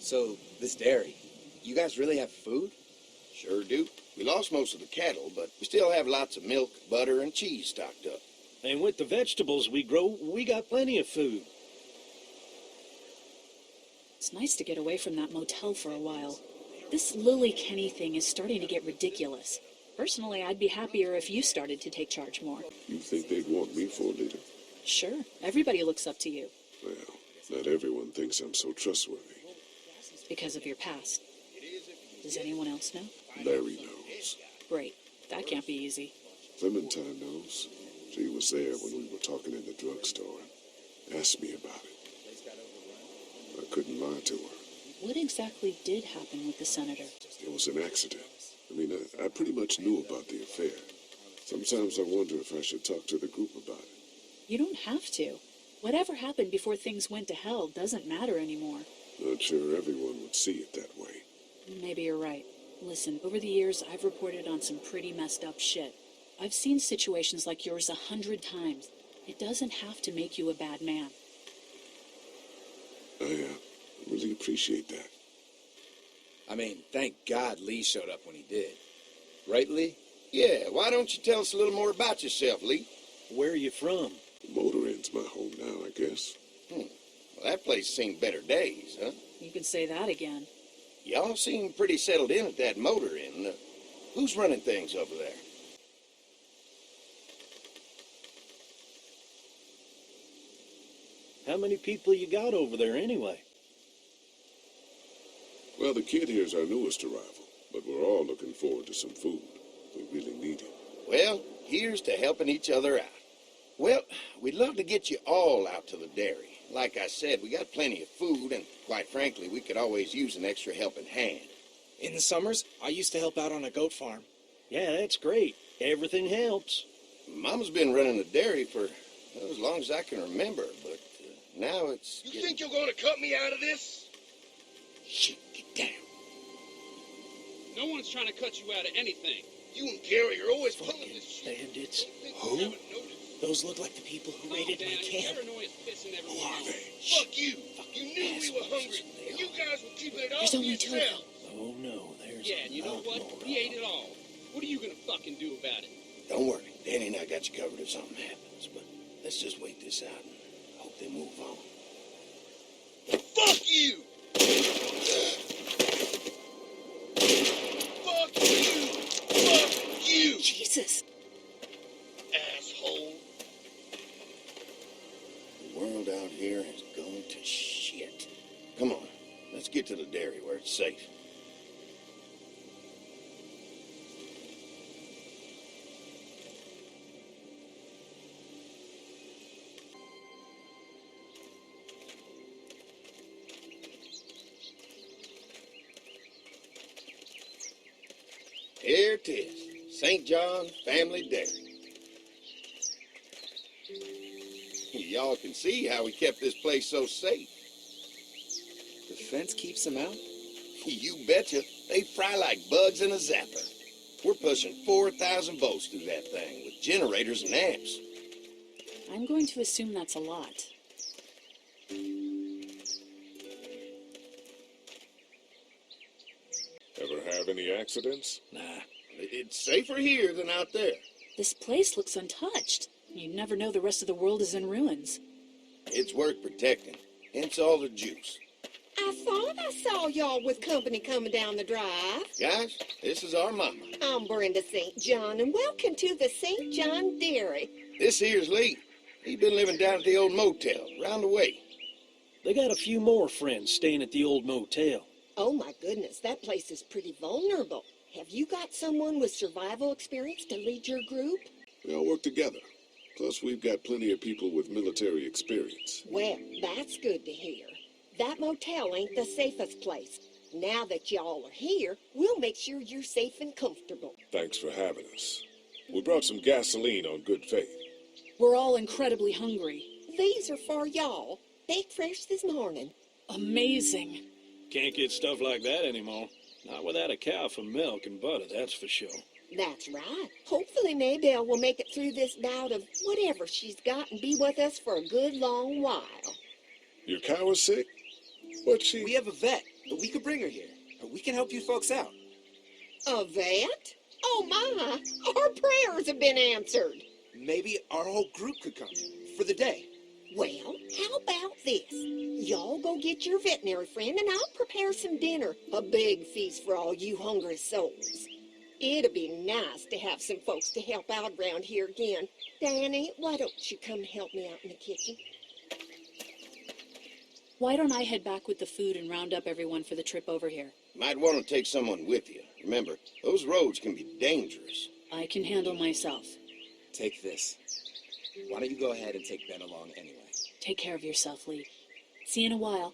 So, this dairy, you guys really have food? Sure do. We lost most of the cattle, but we still have lots of milk, butter, and cheese stocked up. And with the vegetables we grow, we got plenty of food. It's nice to get away from that motel for a while. This Lily Kenny thing is starting to get ridiculous. Personally, I'd be happier if you started to take charge more. You think they'd want me for a leader? Sure, everybody looks up to you. Well, not everyone thinks I'm so trustworthy. Because of your past. Does anyone else know? Larry knows. Great. That can't be easy. Clementine knows. She was there when we were talking in the drugstore and asked me about it. I couldn't lie to her. What exactly did happen with the senator? It was an accident. I pretty much knew about the affair. Sometimes I wonder if I should talk to the group about it. You don't have to. Whatever happened before things went to hell doesn't matter anymore. Not sure everyone would see it that way. Maybe you're right. Listen, over the years, I've reported on some pretty messed up shit. I've seen situations like yours 100 times. It doesn't have to make you a bad man. I really appreciate that. I mean, thank God Lee showed up when he did. Right, Lee? Yeah, why don't you tell us a little more about yourself, Lee? Where are you from? The motor inn's my home now, I guess. Well, that place seen better days, huh? You can say that again. Y'all seem pretty settled in at that motor inn. Who's running things over there? How many people you got over there anyway? Well, the kid here's our newest arrival, but we're all looking forward to some food. We really need it. Well, here's to helping each other out. Well, we'd love to get you all out to the dairy. Like I said, we got plenty of food, and quite frankly, we could always use an extra helping hand. In the summers, I used to help out on a goat farm. Yeah, that's great. Everything helps. Mama's been running the dairy for as long as I can remember, but now it's... You think you're going to cut me out of this? Shit, get down. No one's trying to cut you out of anything. You and Gary are always pulling this shit. Bandits. Who? Those look like the people who raided my camp. Who are they? Fuck you. You knew we were hungry, and you guys were keeping it all There's to only two of yourself. Oh no, there's Yeah, and you know what? We ate it all. What are you gonna fucking do about it? Don't worry, Danny and I got you covered if something happens, but let's just wait this out and hope they move on. Fuck you! Fuck you! Fuck you! Jesus. Asshole. The world out here has gone to shit. Come on, let's get to the dairy where it's safe. Here it is, St. John Family Dairy. Y'all can see how we kept this place so safe. The fence keeps them out? You betcha. They fry like bugs in a zapper. We're pushing 4,000 volts through that thing with generators and amps. I'm going to assume that's a lot. Ever have any accidents? Nah, it's safer here than out there. This place looks untouched. You'd never know the rest of the world is in ruins. It's worth protecting. Hence all the juice. I thought I saw y'all with company coming down the drive. Guys, this is our mama. I'm Brenda St. John, and welcome to the St. John Dairy. This here's Lee. He been living down at the old motel, round the way. They got a few more friends staying at the old motel. Oh my goodness, that place is pretty vulnerable. Have you got someone with survival experience to lead your group? We all work together. Plus, we've got plenty of people with military experience. Well, that's good to hear. That motel ain't the safest place. Now that y'all are here, we'll make sure you're safe and comfortable. Thanks for having us. We brought some gasoline on good faith. We're all incredibly hungry. These are for y'all. Baked fresh this morning. Amazing. Can't get stuff like that anymore. Not without a cow for milk and butter, that's for sure. That's right. Hopefully Maybelle will make it through this bout of whatever she's got and be with us for a good long while. Your cow is sick? What's she? We have a vet. We could bring her here. We can help you folks out. A vet? Oh my, our prayers have been answered. Maybe our whole group could come for the day. Well, how about this? Y'all go get your veterinary friend and I'll prepare some dinner. A big feast for all you hungry souls. It'd be nice to have some folks to help out around here again. Danny, why don't you come help me out in the kitchen? Why don't I head back with the food and round up everyone for the trip over here? Might want to take someone with you. Remember, those roads can be dangerous. I can handle myself. Take this. Why don't you go ahead and take Ben along anyway? Take care of yourself, Lee. See you in a while.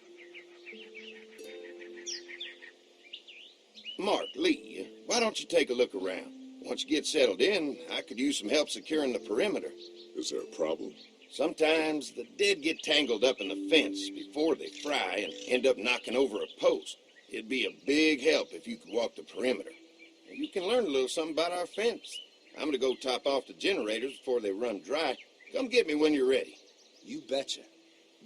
Mark, Lee, why don't you take a look around? Once you get settled in, I could use some help securing the perimeter. Is there a problem? Sometimes the dead get tangled up in the fence before they fry and end up knocking over a post. It'd be a big help if you could walk the perimeter. You can learn a little something about our fence. I'm going to go top off the generators before they run dry. Come get me when you're ready. You betcha.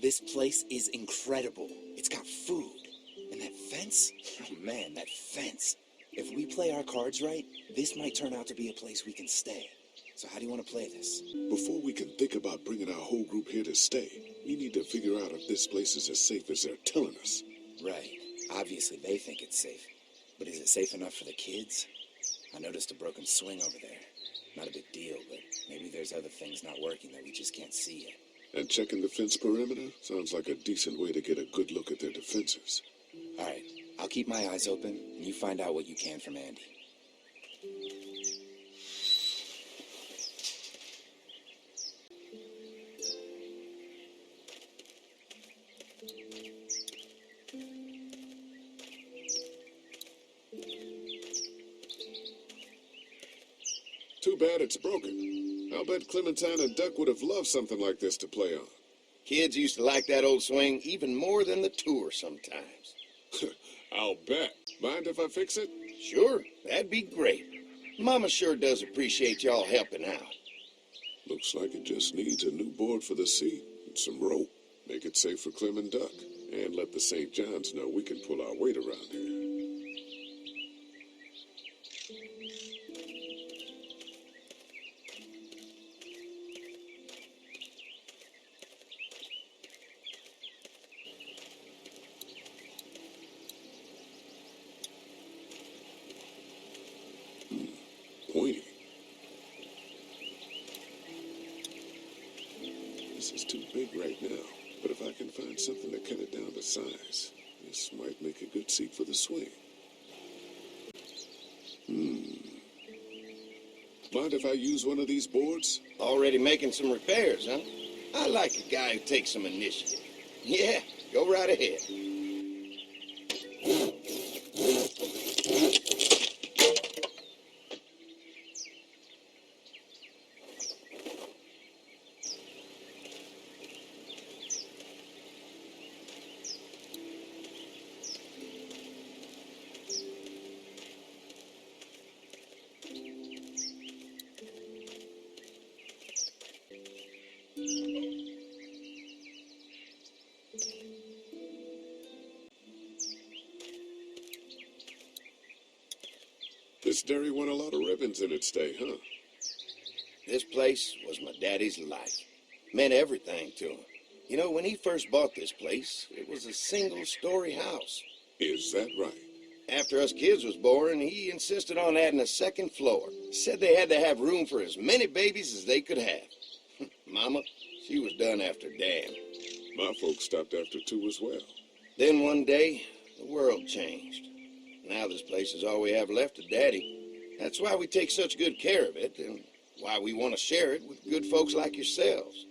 This place is incredible. It's got food. And that fence? Oh man, that fence. If we play our cards right, this might turn out to be a place we can stay. So how do you want to play this? Before we can think about bringing our whole group here to stay, we need to figure out if this place is as safe as they're telling us. Right. Obviously they think it's safe. But is it safe enough for the kids? I noticed a broken swing over there. Not a big deal, but maybe there's other things not working that we just can't see yet. And checking the fence perimeter sounds like a decent way to get a good look at their defenses. All right, I'll keep my eyes open, and you find out what you can from Andy. Too bad it's broken. I'll bet Clementine and Duck would have loved something like this to play on. Kids used to like that old swing even more than the tour sometimes. I'll bet. Mind if I fix it? Sure, that'd be great. Mama sure does appreciate y'all helping out. Looks like it just needs a new board for the seat and some rope. Make it safe for Clem and Duck. And let the St. John's know we can pull our weight around here. Pointy. This is too big right now, but if I can find something to cut it down to size, this might make a good seat for the swing. Mind if I use one of these boards? Already making some repairs, huh? I like a guy who takes some initiative. Yeah, go right ahead. This dairy won a lot of ribbons in its day, huh? This place was my daddy's life. Meant everything to him. You know, when he first bought this place, it was a single-story house. Is that right? After us kids was born, he insisted on adding a second floor. Said they had to have room for as many babies as they could have. Mama, she was done after Dan. My folks stopped after 2 as well. Then one day, the world changed. Now this place is all we have left of Daddy. That's why we take such good care of it, and why we want to share it with good folks like yourselves.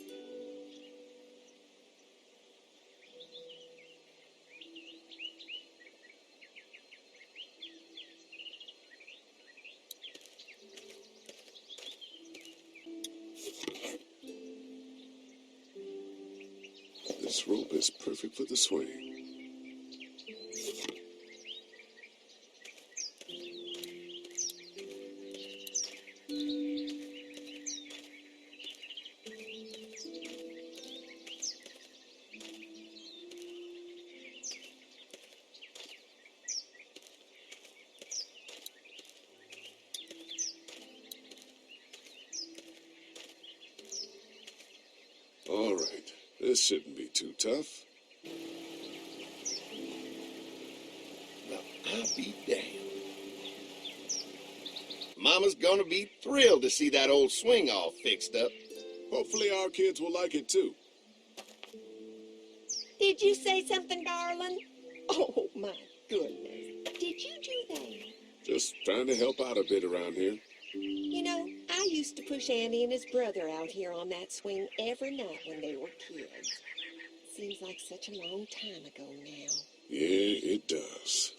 This rope is perfect for the swing. This shouldn't be too tough. Well, I'll be damned. Mama's gonna be thrilled to see that old swing all fixed up. Hopefully our kids will like it too. Did you say something, darling? Oh, my goodness. Did you do that? Just trying to help out a bit around here. You know, I used to push Andy and his brother out here on that swing every night when they were kids. Seems like such a long time ago now. Yeah, it does.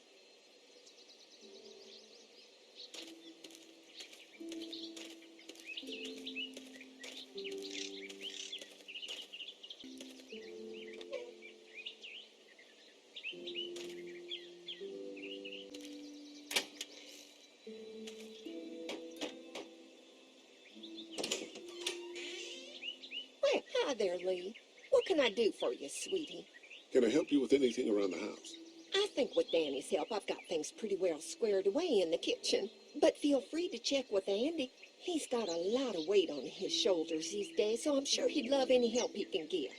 Well, hi there, Lee. What can I do for you, sweetie? Can I help you with anything around the house? I think with Danny's help, I've got things pretty well squared away in the kitchen. But feel free to check with Andy. He's got a lot of weight on his shoulders these days, so I'm sure he'd love any help he can get.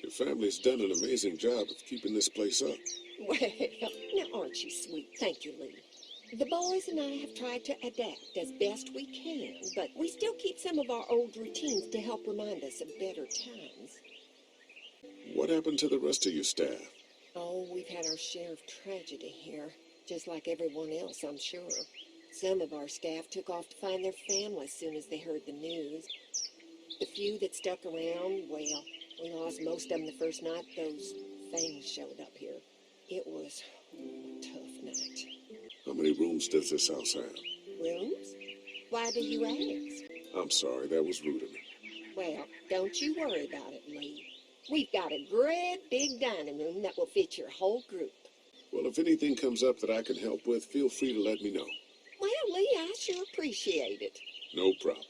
Your family's done an amazing job of keeping this place up. Well, now aren't you sweet? Thank you, Lee. The boys and I have tried to adapt as best we can, but we still keep some of our old routines to help remind us of better times. What happened to the rest of your staff? Oh, we've had our share of tragedy here, just like everyone else, I'm sure. Some of our staff took off to find their families as soon as they heard the news. The few that stuck around, well, we lost most of them the first night those things showed up here. It was a tough night. How many rooms does this house have? Rooms? Why do you ask? I'm sorry, that was rude of me. Well, don't you worry about it, Lee. We've got a great big dining room that will fit your whole group. Well, if anything comes up that I can help with, feel free to let me know. Well, Lee, I sure appreciate it. No problem.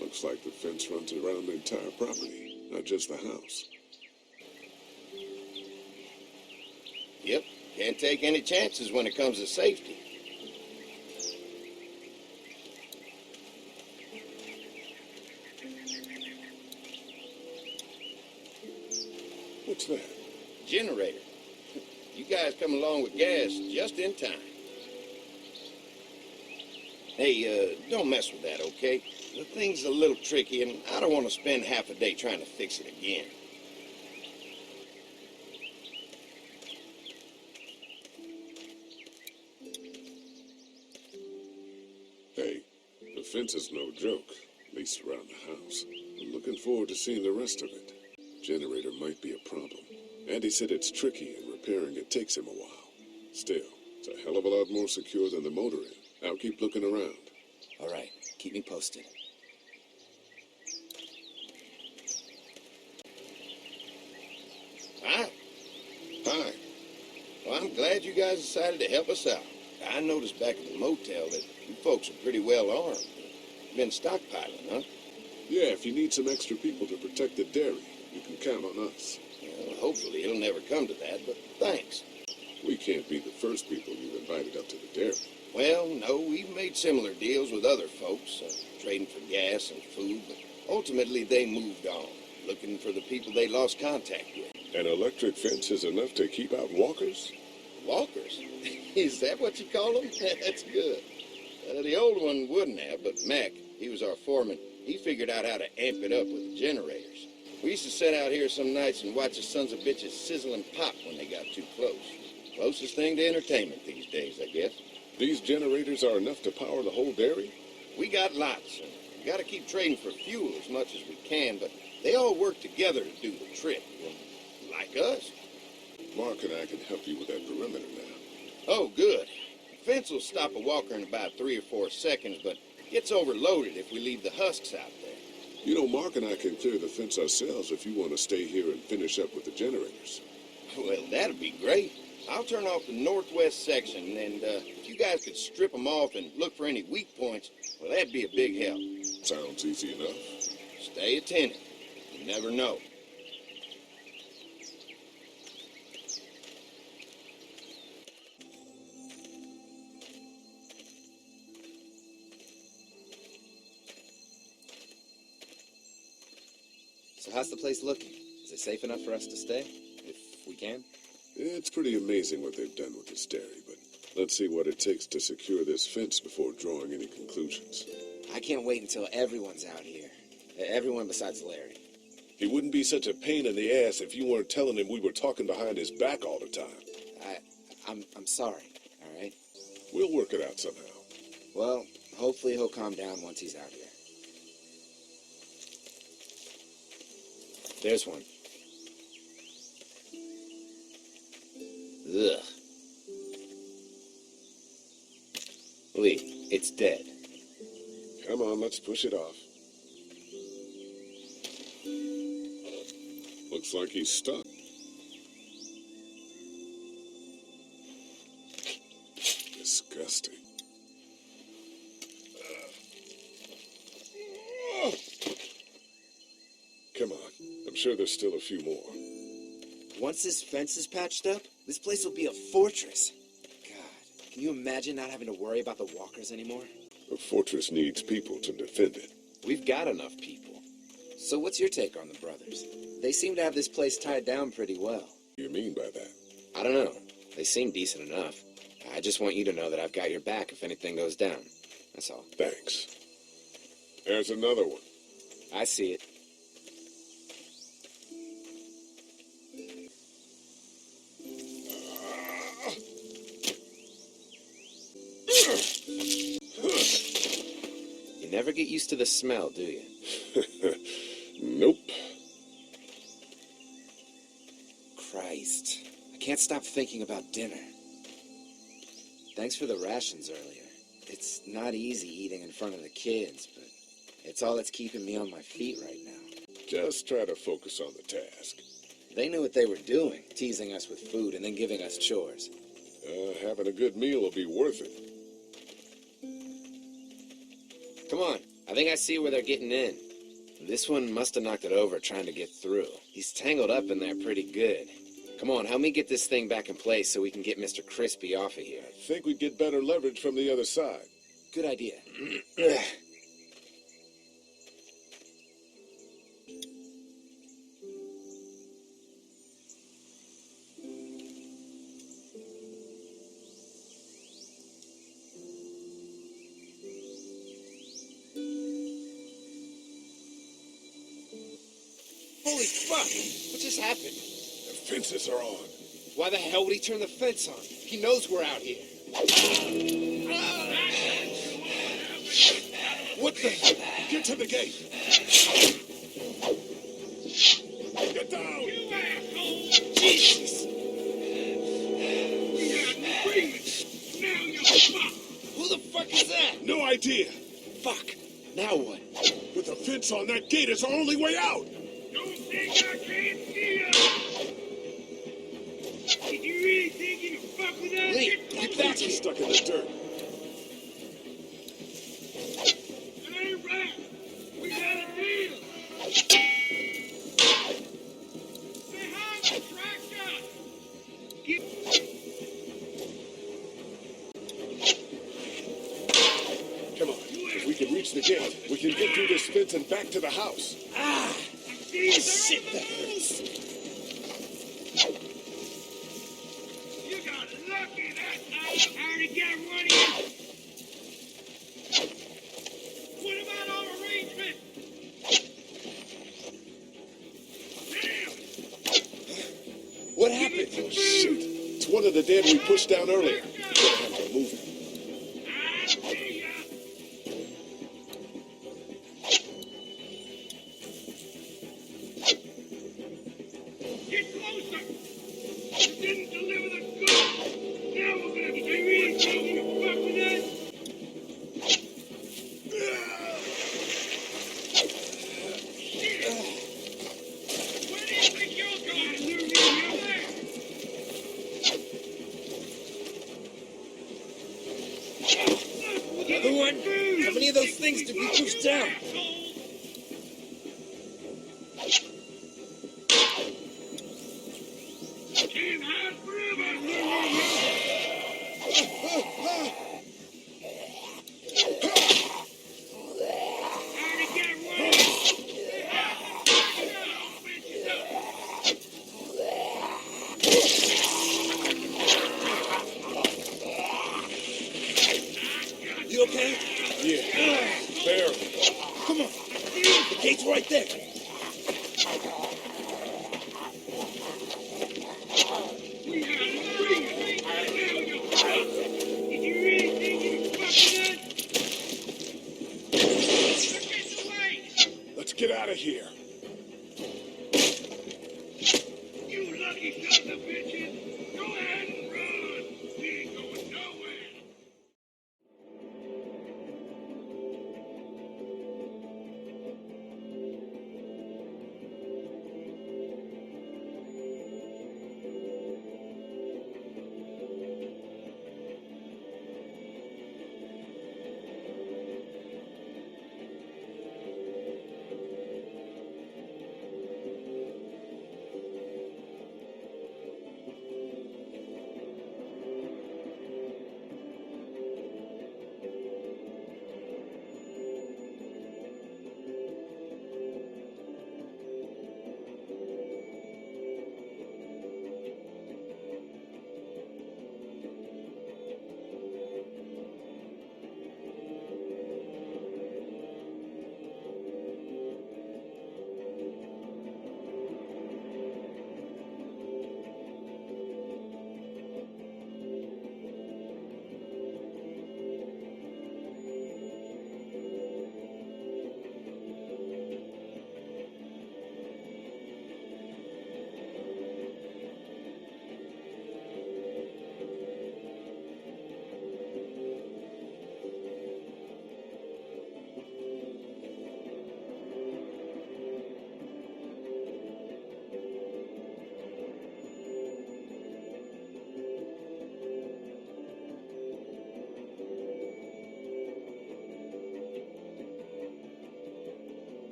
Looks like the fence runs around the entire property, not just the house. Yep, can't take any chances when it comes to safety. What's that? Generator. You guys come along with gas just in time. Hey, don't mess with that, okay? The thing's a little tricky, and I don't want to spend half a day trying to fix it again. Hey, the fence is no joke, at least around the house. I'm looking forward to seeing the rest of it. Generator might be a problem. Andy said it's tricky and repairing it takes him a while. Still, it's a hell of a lot more secure than the motor inn. I'll keep looking around. All right, keep me posted. Hi. Hi. Well, I'm glad you guys decided to help us out. I noticed back at the motel that you folks are pretty well armed. Been stockpiling, huh? Yeah, if you need some extra people to protect the dairy, you can count on us. Well, hopefully it'll never come to that, but thanks. We can't be the first people you've invited up to the dairy. Well, no, we've made similar deals with other folks, trading for gas and food, but ultimately they moved on, looking for the people they lost contact with. An electric fence is enough to keep out walkers? Walkers? Is that what you call them? That's good. The old one wouldn't have, but Mac, he was our foreman. He figured out how to amp it up with the generators. We used to sit out here some nights and watch the sons of bitches sizzle and pop when they got too close. Closest thing to entertainment these days, I guess. These generators are enough to power the whole dairy? We got lots, and we got to keep trading for fuel as much as we can, but they all work together to do the trick. Like us. Mark and I can help you with that perimeter now. Oh, good. The fence will stop a walker in about 3 or 4 seconds, but gets overloaded if we leave the husks out there. You know, Mark and I can clear the fence ourselves if you want to stay here and finish up with the generators. Well, that'd be great. I'll turn off the northwest section, and if you guys could strip them off and look for any weak points, well, that'd be a big help. Sounds easy enough. Stay attentive. You never know. So how's the place looking? Is it safe enough for us to stay? If we can? It's pretty amazing what they've done with this dairy, but let's see what it takes to secure this fence before drawing any conclusions. I can't wait until everyone's out here. Everyone besides Larry. He wouldn't be such a pain in the ass if you weren't telling him we were talking behind his back all the time. I'm sorry, all right? We'll work it out somehow. Well, hopefully he'll calm down once he's out here. There's one. Ugh. Lee, it's dead. Come on, let's push it off. Looks like he's stuck. Disgusting. Come on. I'm sure there's still a few more. Once this fence is patched up, this place will be a fortress. God, can you imagine not having to worry about the walkers anymore? A fortress needs people to defend it. We've got enough people. So what's your take on the brothers? They seem to have this place tied down pretty well. What do you mean by that? I don't know. They seem decent enough. I just want you to know that I've got your back if anything goes down. That's all. Thanks. There's another one. I see it. You never get used to the smell, do you? Nope. Christ. I can't stop thinking about dinner. Thanks for the rations earlier. It's not easy eating in front of the kids, but it's all that's keeping me on my feet right now. Just try to focus on the task. They knew what they were doing, teasing us with food and then giving us chores. Having a good meal will be worth it. Come on, I think I see where they're getting in. This one must have knocked it over trying to get through. He's tangled up in there pretty good. Come on, help me get this thing back in place so we can get Mr. Crispy off of here. I think we'd get better leverage from the other side. Good idea. Holy fuck! What just happened? The fences are on. Why the hell would he turn the fence on? He knows we're out here. What the? Get to the gate. Get down. You asshole! Jesus! We had an agreement. Now you're fucked. Who the fuck is that? No idea. Fuck! Now what? With the fence on, that gate is our only way out. Don't think I can't see you! Did you really think you could fuck with us? Lee, get back He's here! stuck in the dirt. That ain't right. We got a deal. Behind the tractor. Come on. If we can reach the gate, we can get through this fence and back to the house. Shit, that hurts. You got lucky that time. I already got one in. What about our arrangement? Damn! What happened? Shit. It's one of the dead we pushed down earlier. We're gonna have to move it. I see ya. Get closer. You didn't deliver the goods. Now we're gonna be really taking a fuck with us. Shit. Where do you think you're going, Louie? You're there. Another one? How many of those things did we push down? Can't hide forever. I already got one. right there. We have three. Now you're fucked. Did you really think you were fucking us? They're getting away. Let's get out of here. You lucky sons of bitches. Go ahead and run. We ain't going nowhere.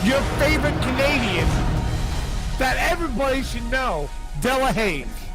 Your favorite Canadian that everybody should know, Della Hayes.